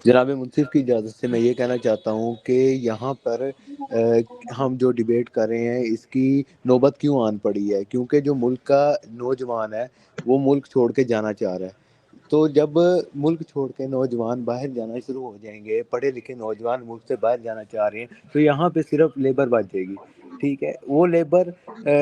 जनाब मुंसिफ की इजाज़त से मैं ये कहना चाहता हूँ कि यहाँ पर हम जो डिबेट कर रहे हैं इसकी नौबत क्यों आन पड़ी है, क्योंकि जो मुल्क का नौजवान है वो मुल्क छोड़ के जाना चाह रहा है। तो जब मुल्क छोड़ के नौजवान बाहर जाना शुरू हो जाएंगे, पढ़े लिखे नौजवान मुल्क से बाहर जाना चाह रहे हैं, तो यहाँ पे सिर्फ लेबर बचेगी। ठीक है, वो लेबर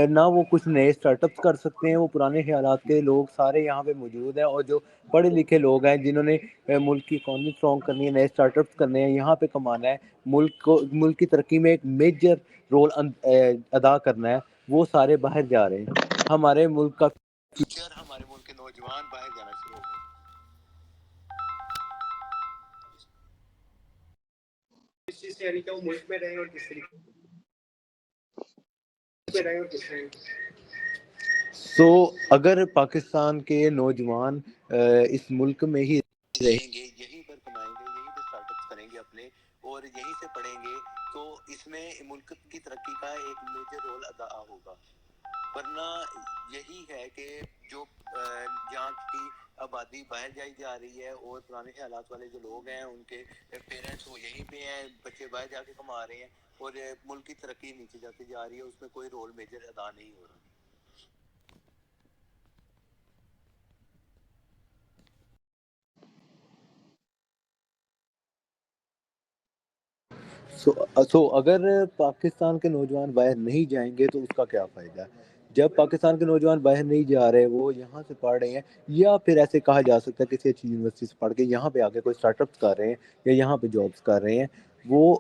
ना वो कुछ नए स्टार्टअप्स कर सकते हैं, वो पुराने ख्यालात के लोग सारे यहाँ पे मौजूद हैं, और जो पढ़े लिखे लोग हैं जिन्होंने मुल्क की इकॉनमी स्ट्रॉन्ग करनी है, नए स्टार्टअप्स करने हैं, यहाँ पे कमाना है, मुल्क की तरक्की में एक मेजर रोल अदा करना है, वो सारे बाहर जा रहे हैं। हमारे मुल्क का फ्यूचर, हमारे मुल्क के नौजवान बाहर जाना शुरू हो गए। इस चीज से यानी कि वो मुल्क में रहे और किस तरीके में रहे और किस सो अगर पाकिस्तान के नौजवान इस मुल्क में ही रहेंगे, यहीं पर कमाएंगे, यहीं पर स्टार्टअप्स करेंगे अपने और यहीं से पढ़ेंगे, तो इसमें मुल्क की तरक्की का एक मेजर रोल अदा होगा। वरना यही है कि जो यहाँ की आबादी बाहर जाई जा रही है और पुराने हालात वाले जो लोग हैं उनके पेरेंट्स वो यहीं पे हैं, बच्चे बाहर जाके कमा रहे हैं और मुल्क की तरक्की नीचे जाती जा रही है, उसमें कोई रोल मेजर अदा नहीं हो रहा। सो अगर पाकिस्तान के नौजवान बाहर नहीं जाएंगे तो उसका क्या फ़ायदा है? जब पाकिस्तान के नौजवान बाहर नहीं जा रहे, वो यहाँ से पढ़ रहे हैं, या फिर ऐसे कहा जा सकता है किसी अच्छी यूनिवर्सिटी से पढ़ के यहाँ पे आके कोई स्टार्टअप्स कर रहे हैं या यहाँ पे जॉब्स कर रहे हैं, वो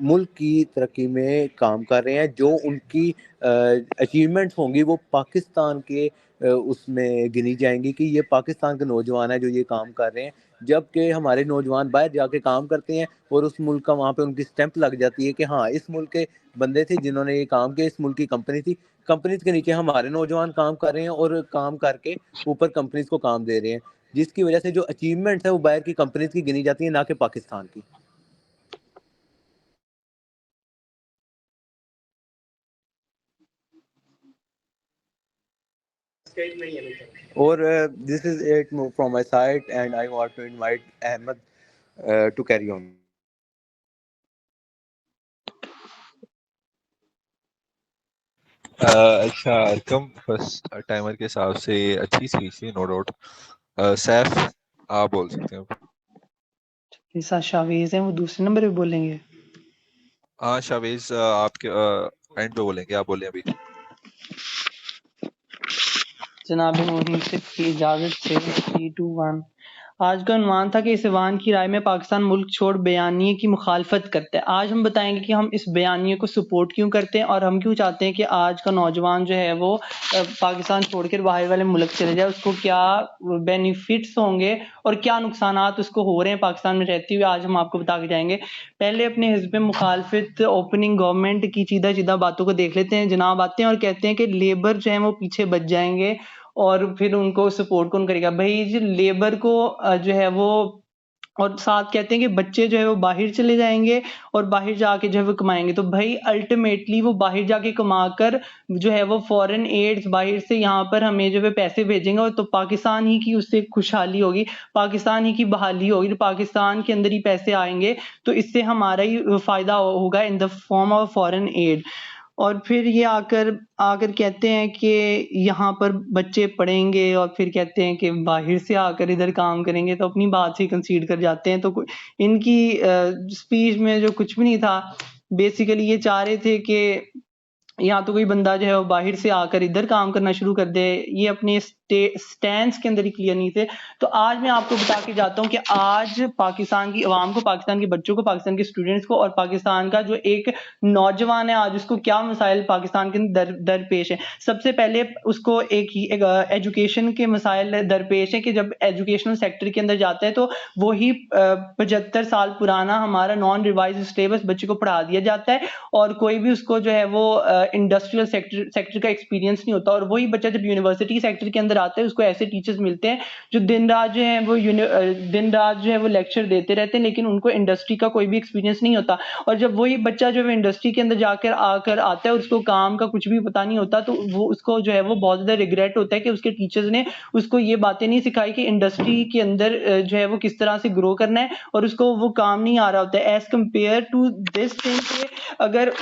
मुल्क की तरक्की में काम कर रहे हैं, जो उनकी अचीवमेंट्स होंगी वो पाकिस्तान के उसमें गिनी जाएंगी कि ये पाकिस्तान के नौजवान हैं जो ये काम कर रहे हैं। जबकि हमारे नौजवान बाहर जाके काम करते हैं और उस मुल्क का वहाँ पे उनकी स्टैंप लग जाती है कि हाँ, इस मुल्क के बंदे थे जिन्होंने ये काम किया, इस मुल्क की कंपनी थी, कंपनीज के नीचे हमारे नौजवान काम कर रहे हैं और काम करके ऊपर कंपनीज को काम दे रहे हैं, जिसकी वजह से जो अचीवमेंट्स है वो बाहर की कंपनीज की गिनी जाती है, ना कि पाकिस्तान की। और this is it from my side and I want to invite Ahmad to carry on. अच्छा अरकम, फर्स्ट टाइमर के हिसाब से अच्छी स्पीच थी, नो डाउट। सैफ, आप बोल सकते हो। जैसा शावेज है वो दूसरे नंबर पे बोलेंगे। हाँ शावेज, आपके एंड पे बोलेंगे, आप बोले अभी। जनाब मोहिन से इजाजत से 3, 2, 1। आज का उन्वान था कि इस ऐवान की राय में पाकिस्तान मुल्क छोड़ बयानिए की मुखालफत करता है। आज हम बताएंगे कि हम इस बयानिए को सपोर्ट क्यों करते हैं और हम क्यों चाहते हैं कि आज का नौजवान जो है वो पाकिस्तान छोड़कर बाहर वाले मुल्क चले जाए, उसको क्या बेनिफिट्स होंगे और क्या नुकसानात उसको हो रहे हैं पाकिस्तान में रहते हुए, आज हम आपको बता के जाएंगे। पहले अपने हिज़्ब मुखालफत ओपनिंग गवर्नमेंट की सीधा सीधा बातों को देख लेते हैं। जनाब आते हैं और कहते हैं कि लेबर जो है वो पीछे बच जाएंगे और फिर उनको सपोर्ट कौन करेगा। भाई जो लेबर को जो है वो, और साथ कहते हैं कि बच्चे जो है वो बाहर चले जाएंगे और बाहर जाके जो है वो कमाएंगे। तो भाई अल्टीमेटली वो बाहर जाके कमाकर जो है वो फॉरेन एड्स बाहर से यहाँ पर हमें जो है पैसे भेजेंगे, और तो पाकिस्तान ही की उससे खुशहाली होगी, पाकिस्तान ही की बहाली होगी, तो पाकिस्तान के अंदर ही पैसे आएंगे, तो इससे हमारा ही फायदा होगा in the form of foreign add. और फिर ये आकर आकर कहते हैं कि यहाँ पर बच्चे पढ़ेंगे और फिर कहते हैं कि बाहर से आकर इधर काम करेंगे, तो अपनी बात से कंसीड कर जाते हैं। तो इनकी स्पीच में जो कुछ भी नहीं था, बेसिकली ये चाह रहे थे कि या तो कोई बंदा जो है वो बाहर से आकर इधर काम करना शुरू कर दे, ये अपने स्टैंड्स के अंदर ही क्लियर नहीं थे। तो आज मैं आपको बता के जाता हूँ कि आज पाकिस्तान की आवाम को, पाकिस्तान के बच्चों को, पाकिस्तान के स्टूडेंट्स को और पाकिस्तान का जो एक नौजवान है आज उसको क्या मसाइल पाकिस्तान के दरपेश है। सबसे पहले उसको एक एजुकेशन के मसाइल दरपेश है कि जब एजुकेशनल सेक्टर के अंदर जाता है तो वही 75 साल पुराना हमारा नॉन रिवाइज सिलेबस बच्चे को पढ़ा दिया जाता है और कोई भी उसको जो है वो इंडस्ट्रियल सेक्टर का एक्सपीरियंस नहीं होता। और वही बच्चा जब यूनिवर्सिटी सेक्टर के अंदर अंदर आता है उसको ऐसे टीचर्स मिलते हैं जो दिन रात जो है वो दिन रात जो है वो लेक्चर देते रहते हैं, लेकिन उनको इंडस्ट्री का कोई भी एक्सपीरियंस नहीं होता। और जब वही बच्चा जो है इंडस्ट्री के अंदर जाकर आकर आता है और उसको काम का कुछ भी पता नहीं होता, तो वो उसको जो है वो बहुत ज़्यादा रिग्रेट होता है कि उसके टीचर्स ने उसको ये बातें नहीं सिखाई कि इंडस्ट्री के अंदर जो है वो किस तरह से ग्रो करना है, और उसको वो काम नहीं आ रहा होता है as compared to this thing कि अगर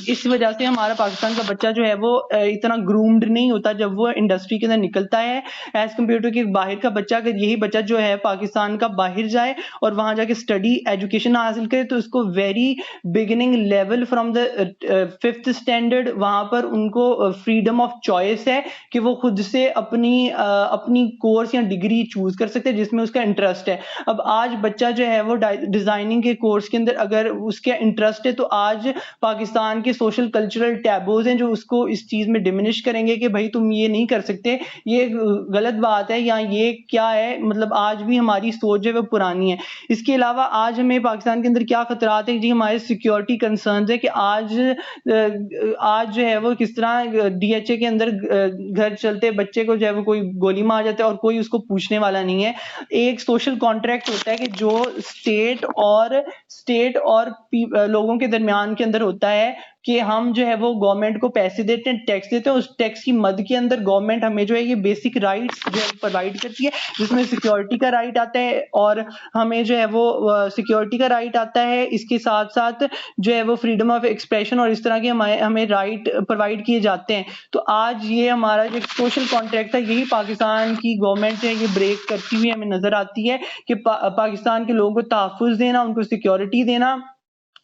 इस वजह से हमारा पाकिस्तान का बच्चा जो है वो इतना ग्रूम्ड नहीं होता जब वो इंडस्ट्री के अंदर निकलता है एज कम्पेयर टू कि बाहर का बच्चा, अगर यही बच्चा जो है पाकिस्तान का बाहर जाए और वहां जाके स्टडी एजुकेशन हासिल करे तो उसको very beginning level from the 5th standard वहां पर उनको फ्रीडम ऑफ चॉइस है कि वो खुद से अपनी कोर्स या डिग्री चूज कर सकते हैं जिसमें उसका इंटरेस्ट है। अब आज बच्चा जो है वो डिजाइनिंग के कोर्स के अंदर अगर उसका इंटरेस्ट है तो आज पाकिस्तान के सोशल कल्चरल टैबूज हैं जो उसको इस चीज में डिमिनिश करेंगे कि भाई तुम ये नहीं कर सकते, ये गलत बात है या ये क्या है। मतलब आज भी हमारी सोच जो है वो पुरानी है। इसके अलावा आज हमें पाकिस्तान के अंदर क्या खतरात है जी, हमारे सिक्योरिटी कंसर्न्स है कि आज जो है वो किस तरह डीएचए के अंदर घर चलते बच्चे को जो है वो कोई गोली मार जाता है और कोई उसको पूछने वाला नहीं है। एक सोशल कॉन्ट्रैक्ट होता है कि जो स्टेट और लोगों के दरमियान के अंदर होता है कि हम जो है वो गवर्नमेंट को पैसे देते हैं, टैक्स देते हैं, उस टैक्स की मद के अंदर गवर्नमेंट हमें जो है ये बेसिक राइट्स जो है प्रोवाइड करती है जिसमें सिक्योरिटी का राइट आता है और हमें जो है वो सिक्योरिटी का राइट आता है। इसके साथ साथ जो है वो फ्रीडम ऑफ एक्सप्रेशन और इस तरह के हमें राइट प्रोवाइड किए जाते हैं। तो आज ये हमारा जो सोशल कॉन्ट्रैक्ट है यही पाकिस्तान की गवर्नमेंट है ये ब्रेक करती हुई हमें नजर आती है कि पाकिस्तान के लोगों को तहफ़्फ़ुज़ देना, उनको सिक्योरिटी देना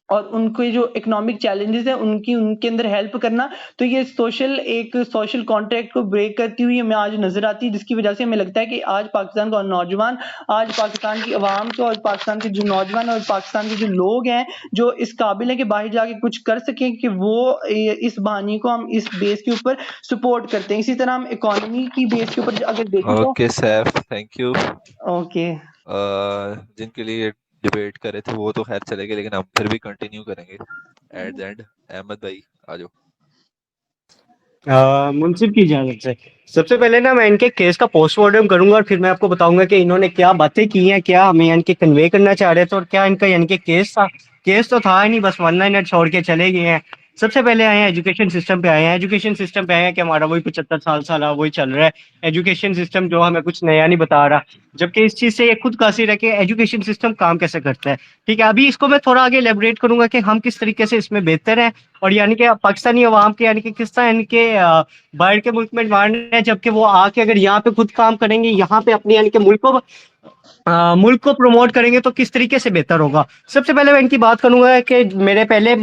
और उनके जो इकोनॉमिक चैलेंजेस है उनके अंदर हेल्प करना। तो ये सोशल कॉन्ट्रैक्ट को ब्रेक करती हुई हमें आज नजर आती है, जिसकी वजह से हमें लगता है कि आज पाकिस्तान का नौजवान, आज पाकिस्तान की अवाम को और पाकिस्तान के जो नौजवान और पाकिस्तान के जो लोग हैं जो इस काबिल है कि बाहर जाके कुछ कर सकें कि वो इस बहाने को हम इस बेस के ऊपर सपोर्ट करते हैं। इसी तरह हम इकोनॉमी की बेस के ऊपर अगर देखें तो okay Saif, thank you. Okay जिनके लिए डिबेट कर रहे थे वो तो खैर चले गए, लेकिन हम फिर भी कंटिन्यू करेंगे एट द एंड। अहमद भाई आ जाओ। मुंसिफ की इजाजत से सबसे पहले ना मैं इनके केस का पोस्टमार्टम करूंगा और फिर मैं आपको बताऊंगा कि इन्होंने क्या बातें की हैं, क्या हमें यानी कि कन्वे करना चाह रहे थे और क्या इनका यानी कि केस था। केस तो था ही नहीं, बस वन लाइनर छोड़ के चले गए हैं। सबसे पहले आए हैं एजुकेशन सिस्टम पे आए हैं। एजुकेशन सिस्टम पे आए हैं कि हमारा वही 75 साल साला वही चल रहा है। एजुकेशन सिस्टम जो हमें कुछ नया नहीं बता रहा, जबकि इस चीज से ये खुद कासिर है कि एजुकेशन सिस्टम काम कैसे करता है। ठीक है, अभी इसको मैं थोड़ा आगे एलेबरेट करूंगा कि हम किस तरीके से इसमें बेहतर हैं और यानी कि पाकिस्तानी अवाम के यानी कि किस तरह यानी कि बाहर के मुल्क में मारना है, जबकि वो आके अगर यहाँ पे खुद काम करेंगे, यहाँ पे अपने यानी कि मुल्क को प्रमोट करेंगे तो किस तरीके से बेहतर होगा। सबसे पहले मैं इनकी बात करूंगा कि मेरे पहले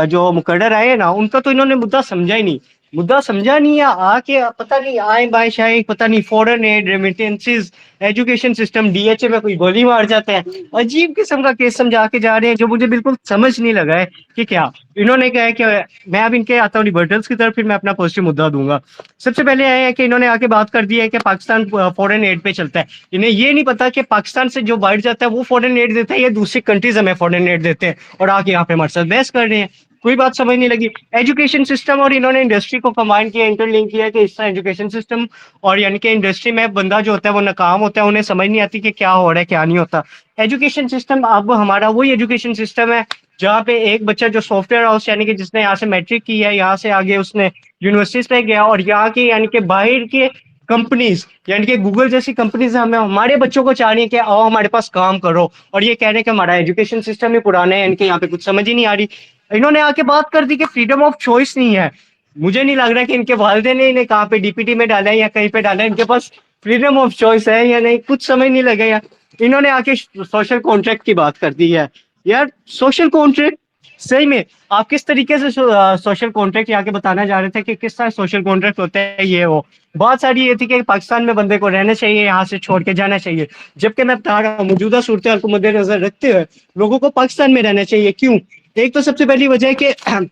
जो मुकर्रर आए ना उनका तो इन्होंने मुद्दा समझा ही नहीं। मुद्दा समझा नहीं है, आके पता नहीं आए बाय शाये पता नहीं foreign add, remittances, education system, DHA में कोई गोली मार जाते हैं। अजीब किस्म का केस समझा के जा रहे हैं जो मुझे बिल्कुल समझ नहीं लगा है कि क्या इन्होंने कहा है। कि मैं अब इनके आता हूँ लिबर्टल्स की तरफ, फिर मैं अपना पॉजिटिव मुद्दा दूंगा। सबसे पहले आए हैं कि इन्होंने आके बात कर दी है कि पाकिस्तान फॉरेन एड पे चलता है। इन्हें ये नहीं पता कि पाकिस्तान से जो बाहर जाता है वो फॉरेन एड देता है या दूसरी कंट्रीज हमें फॉरेन एड देते हैं और आके यहाँ पे हमारे साथ बहस कर रहे हैं। कोई बात समझ नहीं लगी। एजुकेशन सिस्टम और इन्होंने इंडस्ट्री को कंबाइन किया, इंटरलिंक किया कि इस तरह एजुकेशन सिस्टम और यानी कि इंडस्ट्री में बंदा जो होता है वो नाकाम होता है, उन्हें समझ नहीं आती कि क्या हो रहा है क्या नहीं होता। एजुकेशन सिस्टम अब हमारा वही एजुकेशन सिस्टम है जहाँ पे एक बच्चा जो सॉफ्टवेयर हाउस यानी कि जिसने यहाँ से मैट्रिक की है, यहाँ से आगे उसने यूनिवर्सिटीज पे गया और यहाँ के यानी कि बाहर के कंपनीज यानी कि गूगल जैसी कंपनीज हमें हमारे बच्चों को चाह रही है कि आओ हमारे पास काम करो, और ये कह रहे हैं कि हमारा एजुकेशन सिस्टम ही पुराना है, यानी कि यहाँ पे कुछ समझ ही नहीं आ रही। इन्होंने आके बात कर दी कि फ्रीडम ऑफ चॉइस नहीं है। मुझे नहीं लग रहा कि इनके वालिदैन ने इन्हें कहाँ पे डीपीटी में डाला है या कहीं पे डाला है, इनके पास फ्रीडम ऑफ चॉइस है या नहीं कुछ समझ नहीं लगे यार। इन्होंने आके सोशल कॉन्ट्रैक्ट की बात कर दी है। यार सोशल कॉन्ट्रैक्ट सही में आप किस तरीके से सोशल कॉन्ट्रैक्ट यहाँ के बताना जा रहे थे कि किस तरह सोशल कॉन्ट्रैक्ट होता है। ये वो बात सारी ये थी कि पाकिस्तान में बंदे को रहना चाहिए, यहाँ से छोड़ के जाना चाहिए, जबकि मैं बता रहा हूँ मौजूदा सूरत हाल को मद्देनजर रखते हुए लोगों को पाकिस्तान में रहना चाहिए। क्यों? एक तो सबसे पहली वजह है कि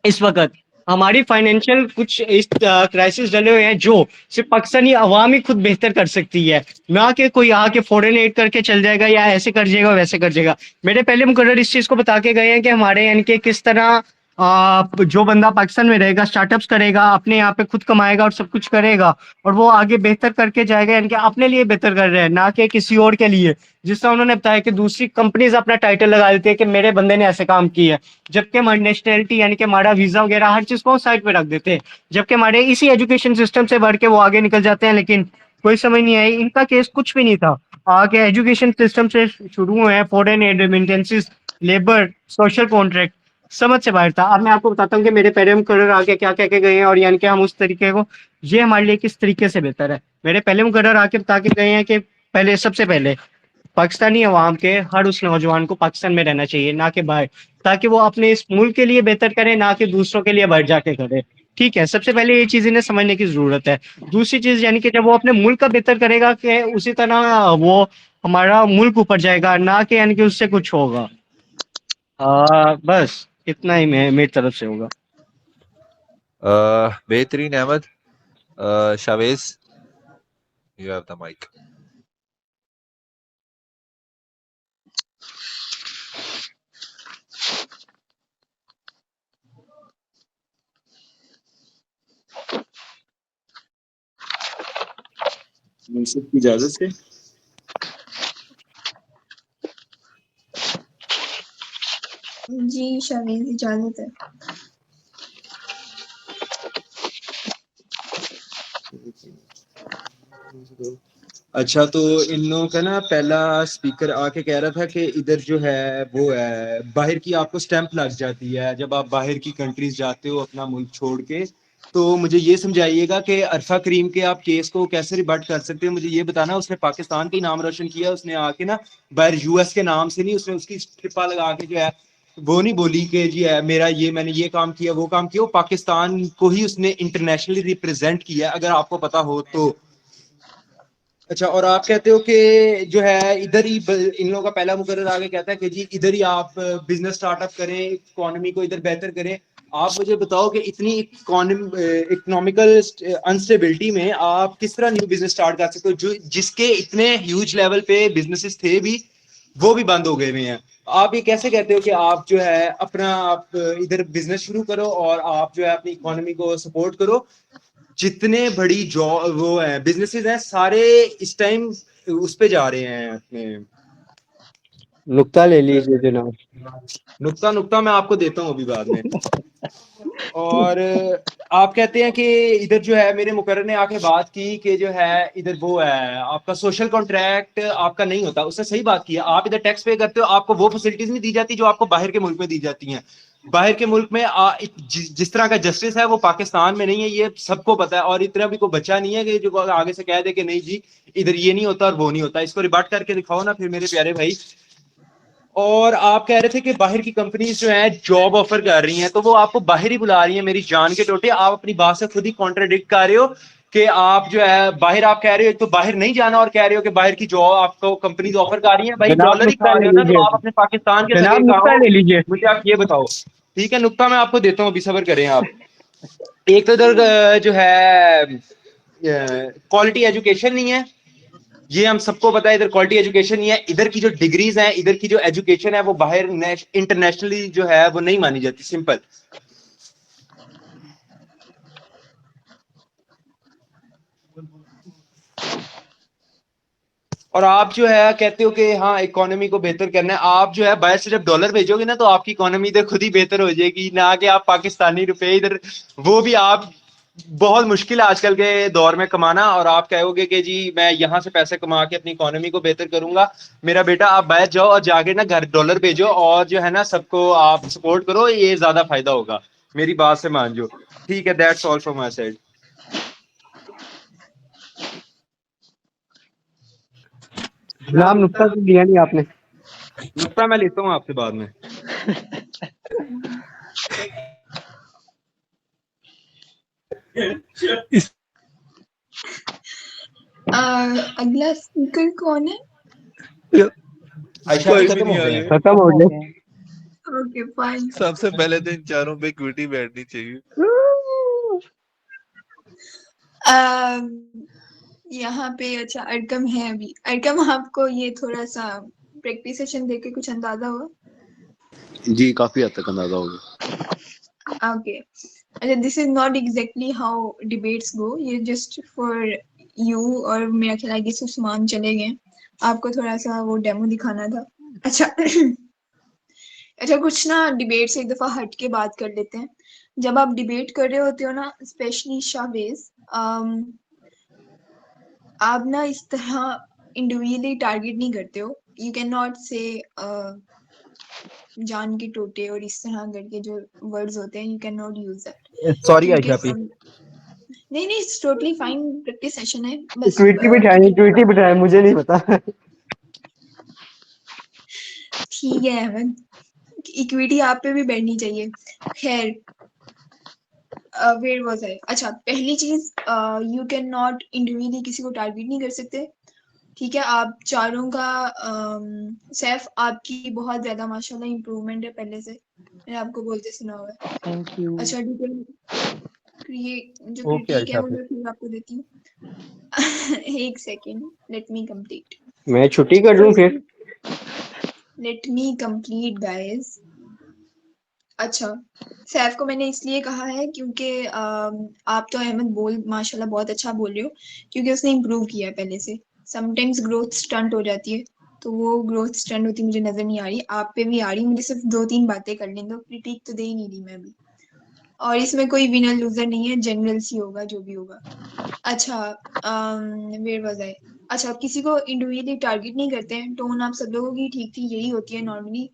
इस वक्त हमारी फाइनेंशियल कुछ इस क्राइसिस डले हुए हैं जो सिर्फ पाकिस्तानी अवाम ही खुद बेहतर कर सकती है, ना कि कोई आके फॉरेन एड करके चल जाएगा या ऐसे कर जाएगा वैसे कर जाएगा। मेरे पहले मुकर्रर इस चीज को बता के गए हैं कि हमारे यानी कि किस तरह जो बंदा पाकिस्तान में रहेगा, स्टार्टअप्स करेगा, अपने यहाँ पे खुद कमाएगा और सब कुछ करेगा, और वो आगे बेहतर करके जाएगा, यानी कि अपने लिए बेहतर कर रहे हैं, ना कि किसी और के लिए। जिस तरह उन्होंने बताया कि दूसरी कंपनीज अपना टाइटल लगा देती है कि मेरे बंदे ने ऐसे काम किया है, जबकि हमारी नेशनैलिटी यानी कि हमारा वीजा वगैरह हर चीज को साइड पे रख देते हैं, जबकि हमारे इसी एजुकेशन सिस्टम से बढ़ के वो आगे निकल जाते हैं। लेकिन कोई समझ नहीं आई, इनका केस कुछ भी नहीं था, आगे एजुकेशन सिस्टम से शुरू हुए हैं, foreign add remittances, labour, social contract, समझ से बाहर था। अब मैं आपको बताता हूँ कि मेरे पहले मुकर्रर आके क्या कह के गए हैं, और यानी कि हम उस तरीके को, ये हमारे लिए किस तरीके से बेहतर है। मेरे पहले मुकर्रर आके बता के गए हैं कि पहले, सबसे पहले पाकिस्तानी अवाम के हर उस नौजवान को पाकिस्तान में रहना चाहिए, ना कि बाहर, ताकि वो अपने इस मुल्क के लिए बेहतर करे, ना कि दूसरों के लिए बाहर जाके करे। ठीक है, सबसे पहले ये चीज इन्हें समझने की जरूरत है। दूसरी चीज यानी कि जब वो अपने मुल्क का बेहतर करेगा, कि उसी तरह वो हमारा मुल्क ऊपर जाएगा, ना कि यानी कि उससे कुछ होगा। बस इतना ही मेरी तरफ से होगा। बेहतरीन Ahmad. Shavez, you have the mic. मुंसिफ की इजाजत से जी शावीज इजाजत है। अच्छा, तो इन लोगों का ना पहला स्पीकर आके कह रहा था कि इधर जो है वो है बाहर की आपको स्टैंप लग जाती है जब आप बाहर की कंट्रीज जाते हो अपना मुल्क छोड़ के। तो मुझे ये समझाइएगा कि अरफा करीम के आप केस को कैसे रिबट कर सकते हो। मुझे ये बताना, उसने पाकिस्तान का ही नाम रोशन किया, उसने आके ना बाहर यूएस के नाम से नहीं, उसने उसकी ट्रिपा लगा के जो है वो नहीं बोली कि जी है मेरा ये, मैंने ये काम किया वो काम किया। वो पाकिस्तान को ही उसने इंटरनेशनली रिप्रेजेंट किया, अगर आपको पता हो तो। अच्छा, और आप कहते हो कि जो है इधर ही इन लोगों का पहला मुकर्रर आगे कहता है कि जी इधर ही आप बिजनेस स्टार्टअप करें, इकोनॉमी को इधर बेहतर करें। आप मुझे बताओ कि इतनी इकोनॉमिकल अनस्टेबिलिटी में आप किस तरह न्यू बिजनेस स्टार्ट कर सकते हो, जो जिसके इतने ह्यूज लेवल पे बिजनेसेस थे भी, वो भी बंद हो गए हुए हैं। आप ये कैसे कहते हो कि आप जो है अपना आप इधर बिजनेस शुरू करो और आप जो है अपनी इकोनॉमी को सपोर्ट करो। जितने बड़ी जॉब वो है बिजनेसेस हैं सारे इस टाइम उस पे जा रहे हैं अपने। नुक्ता ले लीजिए जनाब। नुक्ता मैं आपको देता हूँ अभी बाद में। और आप कहते हैं कि इधर जो है मेरे मुकर्रर ने आके बात की कि जो है इधर वो है आपका सोशल कॉन्ट्रैक्ट आपका नहीं होता। उसने सही बात की है, आप इधर टैक्स पे करते हो, आपको वो फैसिलिटीज नहीं दी जाती जो आपको बाहर के मुल्क में दी जाती हैं। बाहर के मुल्क में जिस तरह का जस्टिस है वो पाकिस्तान में नहीं है, ये सबको पता है। और इतना भी कोई बच्चा नहीं है कि जो आगे से कह दे कि नहीं जी इधर ये नहीं होता और वो नहीं होता। इसको रिबट करके दिखाओ ना फिर मेरे प्यारे भाई। और आप कह रहे थे कि बाहर की कंपनीज जो है जॉब ऑफर कर रही हैं, तो वो आपको बाहर ही बुला रही है मेरी जान के टोटे। आप अपनी बात से खुद ही कॉन्ट्राडिक्ट कर रहे हो कि आप जो है बाहर, आप कह रहे हो तो बाहर नहीं जाना और कह रहे हो कि बाहर की जॉब आपको कंपनीज ऑफर कर रही हैं। भाई जनाब डॉलर ही नुक्ता खा ले रहे हो ना, तो लीजिए, आप अपने पाकिस्तान के जनाब सगे नुक्ता कहो। ले लीजिए। मुझे आप ये बताओ। ठीक है, नुक्ता मैं आपको देता हूँ, अभी सब्र करें आप। एक तो इधर जो है क्वालिटी एजुकेशन नहीं है, ये हम सबको पता है। इधर क्वालिटी एजुकेशन नहीं है, इधर की जो डिग्रीज हैं, इधर की जो एजुकेशन है वो बाहर इंटरनेशनली जो है वो नहीं मानी जाती। सिंपल। और आप जो है कहते हो कि हाँ इकोनॉमी को बेहतर करना है। आप जो है बाहर से जब डॉलर भेजोगे ना तो आपकी इकोनॉमी इधर खुद ही बेहतर हो जाएगी, ना कि आप पाकिस्तानी रुपए इधर, वो भी आप बहुत मुश्किल है आजकल के दौर में कमाना। और आप कहोगे कि जी मैं यहाँ से पैसे कमा के अपनी इकोनॉमी को बेहतर करूंगा। मेरा बेटा आप बाहर जाओ और जाके ना घर डॉलर भेजो और जो है ना सबको आप सपोर्ट करो, ये ज्यादा फायदा होगा। मेरी बात से मान जो। ठीक है, that's all from my side. जनाब नुक्ता तो दिया नहीं आपने। नुक्ता मैं लेता हूँ आपसे बाद में। अगला स्पीकर कौन है? आयशा कोई भी खत्म हो नहीं आ गए। रहा। खत्म हो गया। Okay fine. सबसे पहले तो इन चारों पे क्यूटी बैठनी चाहिए। यहाँ पे अच्छा अरकम है अभी। अरकम आपको ये थोड़ा सा प्रैक्टिस सेशन देके कुछ अंदाजा हुआ? जी काफी हद तक अंदाजा होगा। Okay. This is not exactly how debates go. ये just for you और मेरा ख्याल है कि सुषमान चले गए. आपको थोड़ा सा वो डेमो दिखाना था. अच्छा. अच्छा कुछ ना डिबेट से एक दफा हट के बात कर लेते हैं. जब आप डिबेट कर रहे होते हो ना, स्पेशली शाहवेज, आप ना इस तरह इंडिविजुअली टारगेट नहीं करते हो. यू कैन नॉट से जान के टोटे और इस तरह करके जो वर्ड्स होते हैं, you can not use that. Sorry क्योंकि आयशा नहीं नहीं, it's totally fine. Practice session है बस. इक्विटी बिठाए मुझे नहीं पता। ठीक है अहमद, इक्विटी आप पे भी बैठनी चाहिए. खैर, वेयर वाज आई. अच्छा, पहली चीज, यू कैन नॉट इंडिविजुअली किसी को टारगेट नहीं कर सकते. ठीक है, आप चारों का सैफ आपकी बहुत ज्यादा माशाल्लाह इम्प्रूवमेंट है पहले से, मैंने आपको बोलते सुना हुआ है. Thank you. अच्छा, डिटेल जो ओके क्रिटिक है आयशा वो मैं फिर आपको देती हूँ. एक सेकेंड, लेट मी कंप्लीट. मैं छुट्टी कर दूं फिर? Let me complete guys. अच्छा, सैफ को मैंने इसलिए कहा है क्योंकि आप तो अहमद बोल माशाल्लाह बहुत अच्छा बोल रहे हो, क्योंकि उसने इम्प्रूव किया है पहले से. समटाइम्स ग्रोथ स्टंट हो जाती है, तो वो ग्रोथ स्टंट होती मुझे नजर नहीं आ रही. आप पे भी आ रही. मुझे सिर्फ 2-3 बातें कर लें दो. क्रिटिक तो दे ही नहीं रही मैं भी. और इसमें कोई विनर लूजर नहीं है, जनरल सी होगा जो भी होगा. अच्छा, वेयर वाज आई. अच्छा, किसी को इंडिविजुअली टारगेट नहीं करते हैं. टोन आप सब लोगों की ठीक थी, यही होती है नॉर्मली.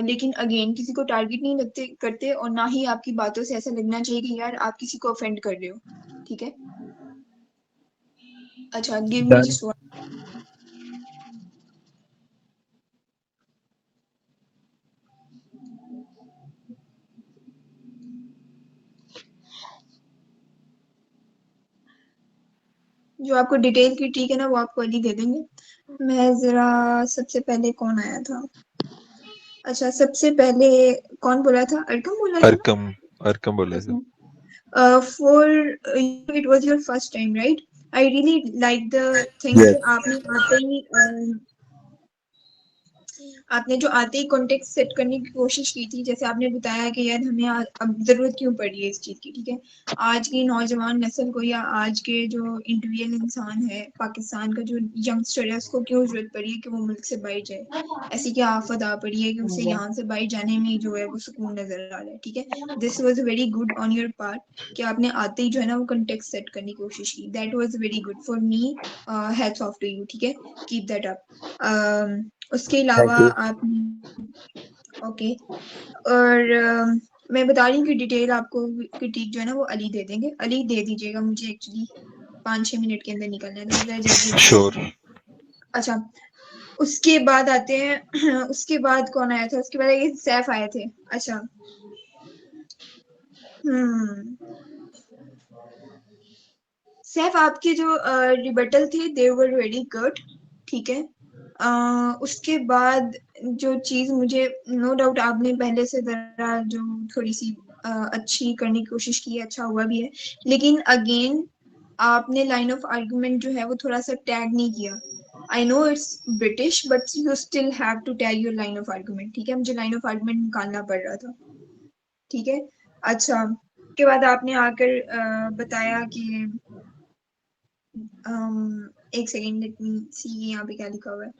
लेकिन अगेन किसी को टारगेट नहीं लगते करते, और ना ही आपकी बातों से ऐसा लगना चाहिए कि यार आप किसी को ऑफेंड कर रहे हो. ठीक है. अच्छा, गिव मी जस्ट वन. जो आपको डिटेल की ठीक है ना, वो आपको अली दे देंगे. मैं जरा, सबसे पहले कौन आया था? अच्छा, सबसे पहले कौन बोला था? अरकम बोला था ना? अरकम बोले थे. For you, it was your first time, right? I really like the thing Yes. कि आपने जो आते ही कॉन्टेक्स्ट सेट करने की कोशिश की थी. जैसे आपने बताया कि यार हमें अब जरूरत क्यों पड़ रही है इस चीज की. ठीक है, आज की नौजवान नस्ल को या आज के जो इंडिविजुअल इंसान है, पाकिस्तान का जो यंगस्टर है, उसको क्यों जरूरत पड़ी है कि वो मुल्क से बाहर जाए. ऐसी क्या आफत आ पड़ी है कि उसे यहाँ से बाहर जाने में जो है वो सुकून नजर आ रहा है. ठीक है, this was very good on your part कि आपने आते ही जो है ना वो कंटेक्स्ट सेट करने की कोशिश की. That was very good for me. Hats off to you. ठीक है, कीप दैट अप. उसके अलावा आप, ओके, और मैं बता रही हूँ कि डिटेल आपको क्रिटिक जो है ना वो अली दे देंगे. अली दे दीजिएगा मुझे, एक्चुअली 5-6 मिनट के अंदर निकलना है, तो जरा जल्दी. श्योर. अच्छा, उसके बाद आते हैं. उसके बाद कौन आया था? उसके बाद एक सैफ आए थे. अच्छा, सैफ आपके जो रिबटल थे दे वर वेरी गुड. ठीक है, उसके बाद जो चीज मुझे, नो डाउट आपने पहले से जरा जो थोड़ी सी अच्छी करने की कोशिश की है, अच्छा हुआ भी है. लेकिन अगेन आपने लाइन ऑफ आर्गुमेंट जो है वो थोड़ा सा टैग नहीं किया. I know it's British, but you still have to tag your line of argument. ठीक है, मुझे लाइन ऑफ आर्गुमेंट निकालना पड़ रहा था. ठीक है. अच्छा, उसके बाद आपने आकर बताया कि एक सेकेंड, लेट मी सी यहाँ पे क्या लिखा हुआ है.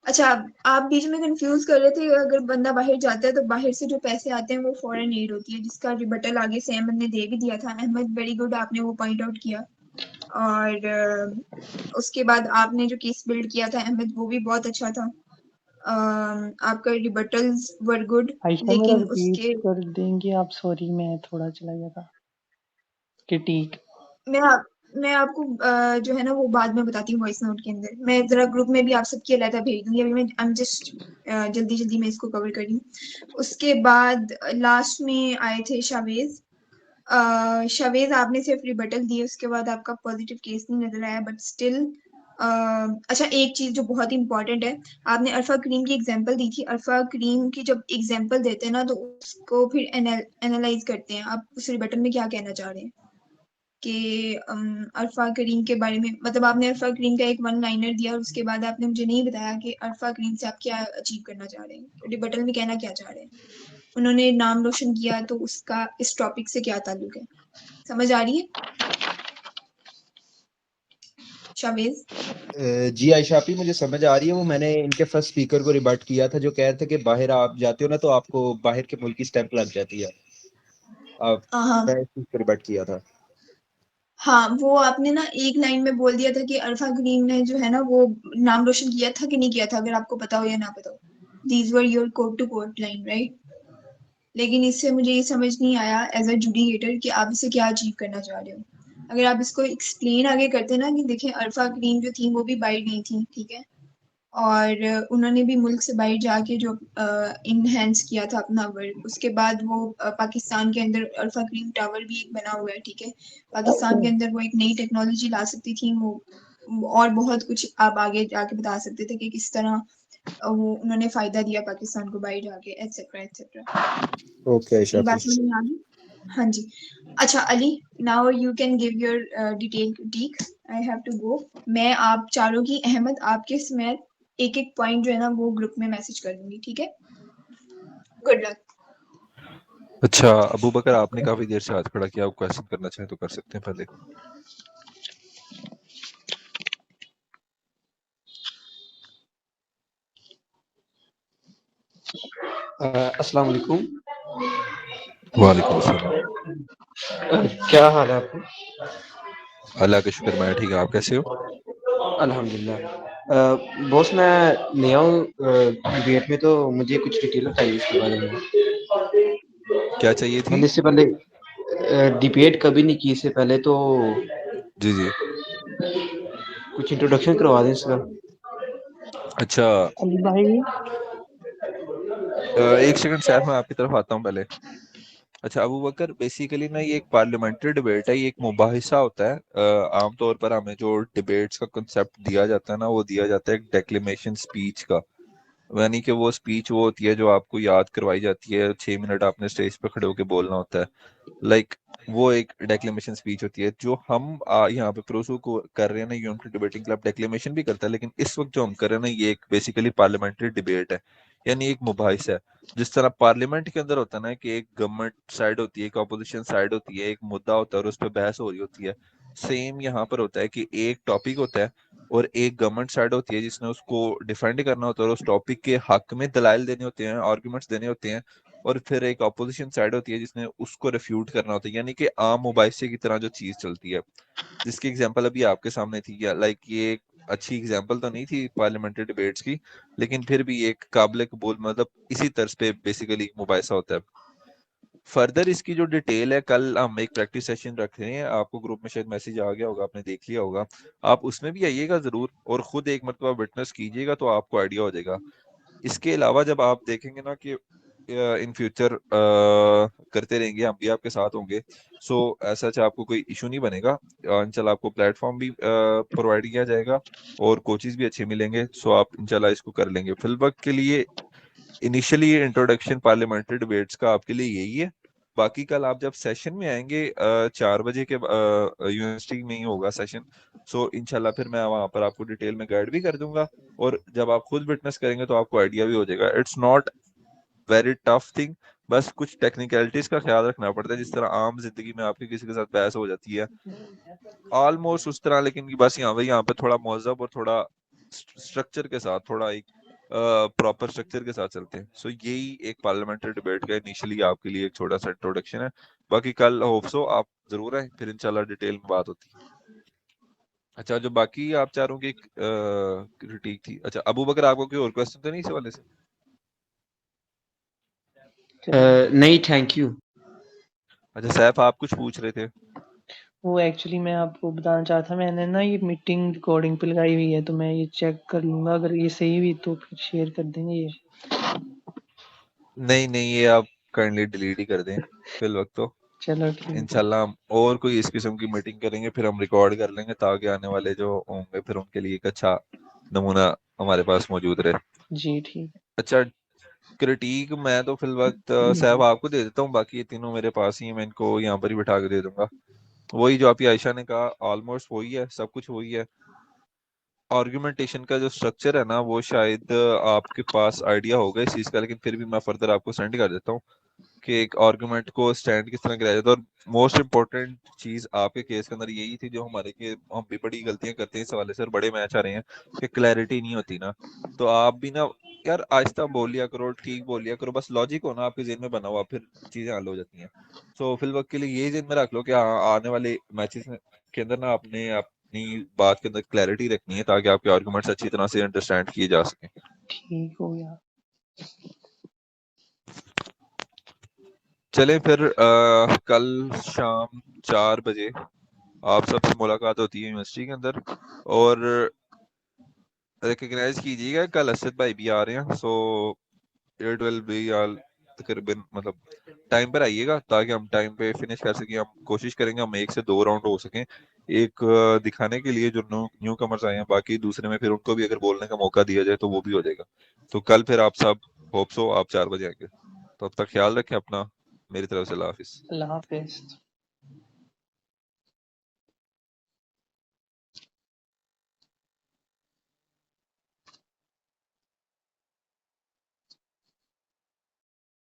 अच्छा, आप बीच में कंफ्यूज कर रहे थे. अगर बंदा बाहर जाता है तो बाहर से जो पैसे आते हैं वो फॉरेन एड होती है, जिसका रिबटल आगे से अहमद ने दे भी दिया था. अहमद, वेरी गुड, आपने वो पॉइंट आउट किया. और उसके बाद आपने जो केस बिल्ड किया था अहमद, वो भी बहुत अच्छा था. आपका रिबटल्स वर गुड, आयशा मेरा लेकिन रिपीट उसके कर देंगे आप? सॉरी मैं थोड़ा चला गया था. क्रिटिक. मैं आपको जो है ना वो बाद में बताती हूँ वॉइस नोट के अंदर. मैं जरा ग्रुप में भी आप सबकी अलग भेज दूंगी. अभी मैं आई एम जस्ट जल्दी में इसको कवर कर रही हूँ. उसके बाद लास्ट में आए थे शावेज. शावेज आपने सिर्फ रिबटल दिए, उसके बाद आपका पॉजिटिव केस नहीं नजर आया, बट स्टिल. अच्छा, एक चीज जो बहुत इंपॉर्टेंट है, आपने अल्फा क्रीम की एग्जांपल दी थी. अल्फा क्रीम की जब एग्जांपल देते हैं ना तो उसको फिर एनालाइज करते हैं. आप उस रिबटल में क्या कहना चाह रहे हैं कि अल्फा क्रीम के बारे में, मतलब आपने अल्फा क्रीम का एक वन लाइनर दिया और उसके बाद आपने मुझे नहीं बताया कि अल्फा क्रीम से आप क्या अचीव करना चाह रहे हैं, रिबटल में कहना क्या चाह रहे हैं. उन्होंने नाम रोशन किया, तो उसका इस टॉपिक से क्या ताल्लुक है? समझ आ रही है शावेज? जी आयशा आपी, मुझे समझ आ रही है। वो मैंने इनके फर्स्ट स्पीकर को रिबट किया था जो कह रहे थे कि बाहर आप जाते हो ना तो आपको बाहर के मुल्क की स्टैंप लग जाती है। आप हाँ मैं इस चीज को रिबट किया था। हाँ, वो आपने ना एक लाइन में बोल दिया था कि अल्फा ग्रीन ने जो है ना वो नाम रोशन किया था कि नहीं किया था, अगर आपको पता हो या ना पता हो। These were your quote to quote line, right? लेकिन इससे मुझे ये समझ नहीं आया एज अ जुडिकेटर कि आप इसे क्या अचीव करना चाह रहे हो। अगर आप इसको एक्सप्लेन आगे करते ना कि देखें अल्फा ग्रीन जो थी वो भी बाहर गई थी, ठीक है, और उन्होंने भी मुल्क से बाहर जाके जो इनहेंस किया था अपना वर्क, उसके बाद वो पाकिस्तान के अंदर अल्फा ग्रीन टावर भी एक बना हुआ है, ठीक है। पाकिस्तान के अंदर वो एक नई टेक्नोलॉजी ला सकती थी वो, और बहुत कुछ आप आगे जाके बता सकते थे कि किस तरह वो उन्होंने फायदा दिया पाकिस्तान को बाहर जाके, एटसेट्रा एटसेट्रा। ओके आयशा ये बात आपी। समझ में आ गई? हाँ जी। अच्छा Ali, now you can give your detail critic. I have to go. मैं आप चारों की, अहमद आपके समेत एक एक पॉइंट जो है ना वो ग्रुप में मैसेज कर दूंगी, ठीक है? Good luck. अच्छा अबू बकर, आपने काफी देर से हाथ खड़ा किया, आप क्वेश्चन करना चाहें तो कर सकते हैं पहले। अस्सलाम वालेकुम। वालेकुम अस्सलाम। क्या हाल है आपका? अल्लाह का शुक्र, मैं ठीक। आप कैसे हो? अल्हम्दुलिल्लाह। बॉस मैं नया हूँ डिबेट में, तो मुझे कुछ डिटेल बताइए इसके बारे में। क्या चाहिए थी? मैंने इससे पहले डिबेट कभी नहीं की, इससे पहले तो जी जी। कुछ इंट्रोडक्शन करवा दें इसका। अच्छा अली भाई, एक सेकंड सैफ, मैं आपकी तरफ आता हूँ पहले। अच्छा अबू बकर, बेसिकली ना ये एक पार्लियामेंट्री डिबेट है, ये एक मुबाहिसा होता है। आमतौर पर हमें जो डिबेट्स का कंसेप्ट दिया जाता है ना, वो दिया जाता है एक डेक्लेमेशन स्पीच का। यानी कि वो स्पीच वो होती है जो आपको याद करवाई जाती है, 6 मिनट आपने स्टेज पे खड़े होकर बोलना होता है। लाइक वो एक डेक्लेमेशन स्पीच होती है जो हम यहाँ पे प्रोसू को कर रहे हैं ना। यूएमटी डिबेटिंग क्लब डेक्लेमेशन भी करता है, लेकिन इस वक्त जो हम कर रहे हैं ना, ये एक बेसिकली पार्लियामेंट्री डिबेट है, यानी एक मुबाहिसा है। जिस तरह पार्लियामेंट के अंदर होता है ना कि एक गवर्नमेंट साइड होती है, एक अपोजिशन साइड होती है, एक मुद्दा होता है और उस पर बहस हो रही होती है, सेम यहाँ पर होता है कि एक टॉपिक होता है और एक गवर्नमेंट साइड होती है जिसने उसको डिफेंड करना होता है और उस टॉपिक के हक में दलाइल देने होते हैं, आर्गुमेंट्स देने होते हैं। और फिर एक अपोजिशन साइड होती है जिसने उसको रिफ्यूट करना होता है, यानी कि आम मुबाहिसे की तरह जो चीज चलती है, जिसकी एग्जांपल अभी आपके सामने थी। लाइक ये एक अच्छी एग्जांपल तो नहीं थी पार्लियामेंट्री डिबेट्स की, लेकिन फिर भी एक काबिल कबूल, मतलब इसी तर्ज पे बेसिकली मुबाहिसा होता है। फर्दर इसकी जो डिटेल है, कल हम एक प्रैक्टिस सेशन रख रहे हैं, आपको ग्रुप में शायद मैसेज आ गया होगा, आपने देख लिया होगा। आप उसमें भी आइएगा जरूर और खुद एक मरतबा विटनेस कीजिएगा तो आपको आइडिया हो जाएगा। इसके अलावा जब आप देखेंगे ना कि इन फ्यूचर करते रहेंगे, हम भी आपके साथ होंगे, सो ऐसा आपको कोई इशू नहीं बनेगा। इंशाल्लाह आपको प्लेटफॉर्म भी प्रोवाइड किया जाएगा और कोचेस भी अच्छे मिलेंगे, सो आप इंशाल्लाह इसको कर लेंगे। फिल वक्त के लिए इनिशियली ये इंट्रोडक्शन पार्लियामेंट्री डिबेट्स का आपके लिए यही है। बाकी कल आप जब सेशन में आएंगे 4 बजे के यूनिवर्सिटी में ही होगा सेशन, सो इंशाल्लाह फिर मैं वहां पर आपको डिटेल में गाइड भी कर दूंगा और जब आप खुद विटनेस करेंगे तो आपको आइडिया भी हो जाएगा। It's not very tough thing, बस कुछ टेक्निकलिटीज का ख्याल रखना पड़ता है, जिस तरह आम जिंदगी में आपकी किसी के साथ बहस हो जाती है ऑलमोस्ट उस तरह, लेकिन बस यहाँ पे थोड़ा महजब और थोड़ा स्ट्रक्चर के साथ, थोड़ा एक प्रॉपर स्ट्रक्चर के साथ चलते हैं। सो यही एक पार्लियामेंट्री डिबेट का इनिशियली आपके लिए एक छोटा सा इंट्रोडक्शन है। बाकी कल होप सो आप जरूर आए, फिर इंशाल्लाह डिटेल में बात होती है। अच्छा, जो बाकी आप चारों की क्रिटिक थी। अच्छा अबू बकर, आपको कोई और क्वेश्चन तो नहीं इस वाले से? नहीं, थैंक यू। अच्छा सैफ, आप कुछ पूछ रहे थे? वो एक्चुअली मैं आपको बताना चाहता था, मैंने ना ये मीटिंग रिकॉर्डिंग पे लगाई हुई है, तो मैं ये चेक कर लूंगा, अगर ये सही हुई तो फिर शेयर कर देंगे ये। नहीं नहीं, ये आप काइंडली डिलीट ही कर दें फिल वक्त तो। चलो ठीक है। इंशाल्लाह हम और कोई इस किस्म की मीटिंग करेंगे, फिर हम रिकॉर्ड कर लेंगे ताकि आने वाले जो होंगे फिर उनके लिए एक अच्छा नमूना हमारे पास मौजूद रहे। जी ठीक। अच्छा, क्रिटिक मैं तो फिल वक्त साहब आपको दे देता हूँ, बाकी ये तीनों मेरे पास ही हैं, मैं इनको यहाँ पर ही बिठा के दे दूंगा। वही जो आपकी आयशा ने कहा, ऑलमोस्ट वही है, सब कुछ वही है। आर्गुमेंटेशन का जो स्ट्रक्चर है ना, वो शायद आपके पास आइडिया होगा इस चीज का, लेकिन फिर भी मैं फर्दर आपको सेंड कर देता हूँ। कि एक आर्गुमेंट को स्टैंड किस तरह कराया जाता है। और मोस्ट इम्पोर्टेंट चीज आपके केस के अंदर यही थी, जो हमारे के हम भी बड़ी गलतियां करते हैं इस हवाले से, और बड़े मैच आ रहे हैं कि क्लैरिटी नहीं होती ना। तो आप भी ना यार आहिस्ता बोल लिया करो, ठीक बोल लिया करो, बस लॉजिक हो ना आपके जेहन में बना हुआ, फिर चीजें हल हो जाती हैं। सो फिल वक्त के लिए यही जेहन में रख लो कि आने वाले मैचेस के अंदर ना आपने अपनी बात के अंदर क्लैरिटी रखनी है, ताकि आपके आर्गुमेंट्स अच्छी तरह से अंडरस्टैंड किए जा सकें। ठीक हो गया। चलें फिर कल शाम 4 बजे आप सबसे मुलाकात होती है यूनिवर्सिटी के अंदर, और रिकग्नाइज कीजिएगा कल असद भाई भी आ रहे हैं। So it will be all तकरीबन मतलब टाइम पर आइएगा, ताकि हम टाइम पे फिनिश कर सकें। हम कोशिश करेंगे हम 1 से 2 राउंड हो सकें, एक दिखाने के लिए जो न्यू कमर्स आए हैं, बाकी दूसरे में फिर उनको भी अगर बोलने का मौका दिया जाए तो वो भी हो जाएगा। तो कल फिर आप सब होप सो आप 4 बजे आएंगे। तो अब तक ख्याल रखें अपना, मेरी तरफ से अल्लाह हाफिज। अल्लाह हाफिज।